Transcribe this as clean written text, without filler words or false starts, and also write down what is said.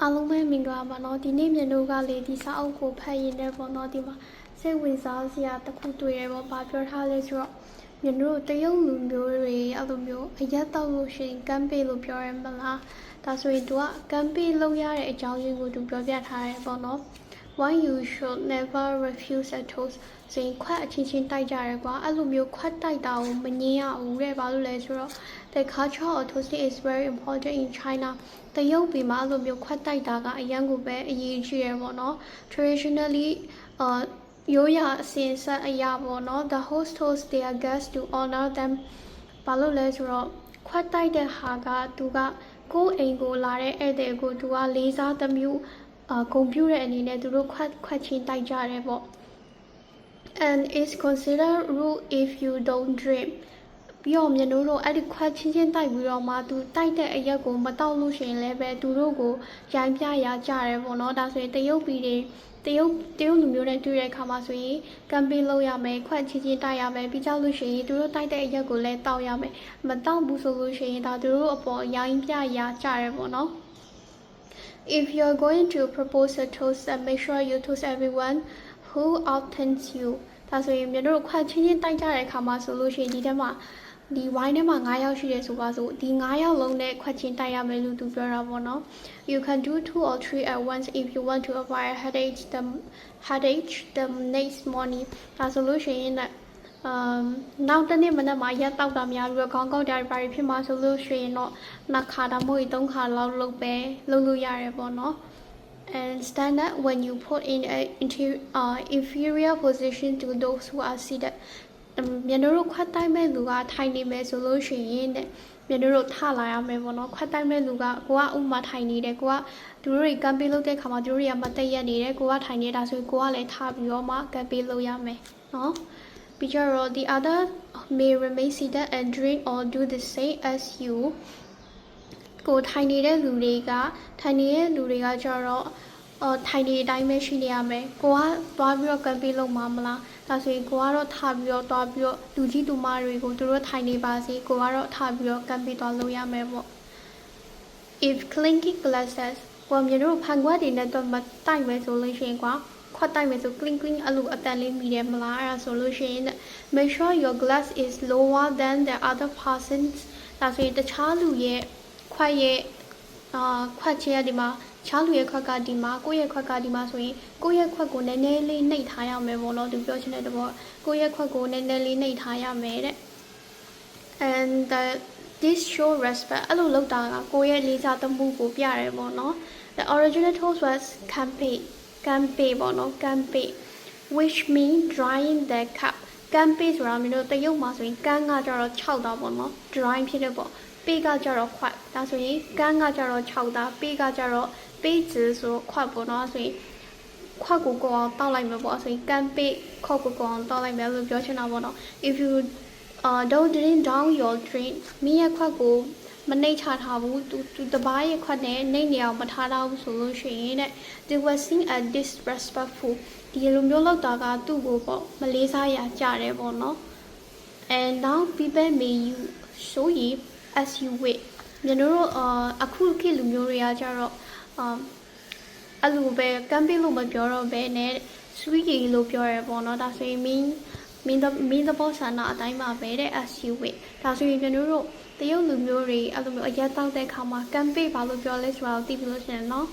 အားလုံးပဲမင်္ဂလာပါเนาะဒီနေ့မြန်တို့ကလေဒီစာအုပ်ကိုဖတ်ရင်းနဲ့ပေါ့เนาะဒီမှာစိတ်ဝင်စားစရာတစ်ခုတွေ့ရပေါ့ဘာပြောထားလဲဆိုတော့မြန်တို့တရုတ်လူမျိုးတွေအဲ့လိုမျိုးအရက်တောက်လို့ရှိရင်ကမ်ပိတ်လို့ပြောရမလားဒါဆိုရင်သူကကမ်ပိတ်လုပ်ရတဲ့အကြောင်းရင်းကိုသူပြောပြထားတယ်ပေါ့เนาะ why you should never refuse a toast ဆိုရင်ခွက်အချင်းချင်းတိုက်ကြရဲကွာအဲ့လိုမျိုးခွက်တိုက်တာကိုမငြင်းရဘူးတဲ့ဘာလို့လဲဆိုတော့ the culture of toasting is very important in China တရုတ်ပြည်မှာအဲ့လိုမျိုးခွက်တိုက်တာကအရန်ကိုပဲအရေးကြီးရပေါ့နော် traditionally ရိုးရာအစဉ်အဆက်အရာပေါ့နော် the host toast their guests to honor them ဘာလို့လဲဆိုတော့ခွက်တိုက်တဲ့ဟာကသူကကိုယ်အိမ်ကိုလာတဲ့ဧည့်သည်ကိုသူကလေးစားသမျိုးဂုဏ်ပြုတဲ့အနေနဲ့သူတို့ခွက်ချင်းတိုက်ကြတယ်ပေါ့ and is considered rude if you don't drink ပြီးတော့မြန်တို့အဲ့ဒီခွက်ချင်းချင်းတိုက်ပြီးတော့မှသူတိုက်တဲ့အရက်ကိုမတောက်လို့ရှိရင်လည်းပဲသူတို့ကိုရိုင်းပြရကြတယ်ပေါ့နော်ဒါဆိုရင်တရုတ်ပြည်တွေတရုတ်လူမျိုးနဲ့တွေ့တဲ့အခါမှာဆိုရင်ကမ်ပိန်းလုပ်ရမယ်ခွက်ချင်းချင်းတိုက်ရမယ်ပြီးကြလို့ရှိရင်သူတို့တိုက်တဲ့အရက်ကိုလည်းတောက်ရမယ်မတောက်ဘူးဆိုလို့ရှိရင်ဒါသူတို့အပေါ်ရိုင်းပြရကြတယ်ပေါ့နော်If you're going to propose a toast, make sure you toast everyone who outends you. ဒါဆိုရင်မြန်တို့ခွက်ချင်းချင်းတိုက်ကြတဲ့အခါမှာဆိုလို့ရှိရင်ဒီထဲမှာဒီဝိုင်းထဲမှာ9ယောက်ရှိတယ်ဆိုပါစို့ဒီ9ယောက်လုံးနဲ့ခွက်ချင်းတိုက်ရမယ်လို့သူပြောတာပေါ့နော် You can do 2 or 3 at once if you want to avoid headache the next morning. ဒါဆိုလို့ရှိရင်နောက်တနေ့မနက်မှာရက်တောက်တာများပြီးတော့ခေါင်းကောက်တာတွေဖြစ်မှာဆိုလို့ရှိရင်တော့နှစ်ခါဒါမှမဟုတ်3ခါလောက်လုပ်လို့ရတယ်ပေါ့နော် and standard when you put in a inferior position to those who are seated မြန်တို့ခွက်တိုက်မဲ့လူကထိုင်နေမယ်ဆိုလို့ရှိရင်တဲ့မြန်တို့ထလာရမယ်ပေါ့နော်ခွက်တိုက်မဲ့လူကကိုကဥမာထိုင်နေတယ်ကိုကသူတို့တွေကမ်ပိန်းလုပ်တဲ့ခါမှာသူတို့တွေကမတက်ရက်နေတယ်ကိုကထိုင်နေတာဆိုရင်ကိုကလည်းထပြီးတော့မှကမ်ပိန်းလုပ်ရမယ်နော်Picture the other may remain seated and drink or do the same as you ကိုထိုင်နေတဲ့လူတွေကကြတော့ထိုင်နေအတိုင်းပဲရှိနေရမယ်ကိုကသွားပြီးတော့ကမ်ပိန်းလုပ်မှာမလားဒါဆိုရင်ကိုကတော့ထပြီးတော့သွားပြီးတော့လူကြီးတူမတွေကိုသူတို့ထိုင်နေပါစေကိုကတော့ထပြီးတော့ကမ်ပိန်းသွားလုပ်ရမယ်ပေါ့ If clinking glasses ကိုမျိုးတို့ဖန်ခွက်တွေနဲ့တော့မတိုက်မယ်ဆိုလို့ရှိရင်ကွာခွက်တိုက်မယ်ဆို cling အဲ့လိုအတန်လေးမိတယ်မလားအဲ့ဒါဆိုလို့ရှိရင် make sure your glass is lower than the other person's ဒါဆိုရင်တခြားလူရဲ့ခွက်ချင်းရဒီမှာချားလူရဲ့ခွက်ကဒီမှာကိုယ့်ရဲ့ခွက်ကဒီမှာဆိုရင်ကိုယ့်ရဲ့ခွက်ကိုနည်းနည်းလေးနှိပ်ထားရမယ်ပေါ့နော်သူပြောချင်တဲ့တော့ကိုယ့်ရဲ့ခွက်ကိုနည်းနည်းလေးနှိပ်ထားရမယ်တဲ့ and this show respect အဲ့လိုလုပ်တာကကိုယ့်ရဲ့လေးစားသမှုကိုပြရတယ်ပေါ့နော် the original toast was campaign ပေါ့နော် campaign which mean drying the cup campaign ဆိုတာမျိုးတို့တရုတ်မှာဆိုရင်ကန်းကကြတော့6တာပေါ့နော် dry ဖြစ်တဲ့ပေါ့ပေးကကြတော့ခွက်ဒါဆိုရင်ကန်းကကြတော့6တာပေးကကြတော့ပေးကျဆိုခွက်ပေါ့နော်ဆိုရင်ခွက်ကိုကိုအောင်တောက်လိုက်မယ်ပေါ့ဆိုရင်ကန်းပေးခွက်ကိုကိုအောင်တောက်လိုက်မယ်လို့ပြောချင်တာပေါ့နော် if you don't drink down your drink မင်းရဲ့ခွက်ကိုမနှိမ့်ချထားဘူးသူတပားရဲ့ခွက်နဲ့နှိမ့်နေအောင်မထားတော့ဘူးဆိုလို့ရှိရင်တဲ့ they were seen as disrespectful ဒီလိုမျိုးလောက်တာကသူ့ကိုပေါ့မလေးစားရကြတယ်ပေါ့နော် and now people may you show you as you wait မြန်တို့အခုခေတ်လူမျိုးတွေကကြတော့အဲ့လိုပဲကမ်ပိန်းလို့မပြောတော့ဘဲနဲ့ sweet လို့ပြောရပေါ့နော်ဒါဆိုရင် မင်းသဘောဆန္ဒအတိုင်းမှာပဲတဲ့ as you wait ဒါဆိုရင်ကျွန်တော်တို့တရုတ်လူမျိုးတွေအဲ့လိုမျိုးအရက်တောက်တဲ့ခါမှာကမ်ပိန်းဘာလို့ပြောလဲဆိုတာကိုသိပြီးလို့ရှိရင်နော်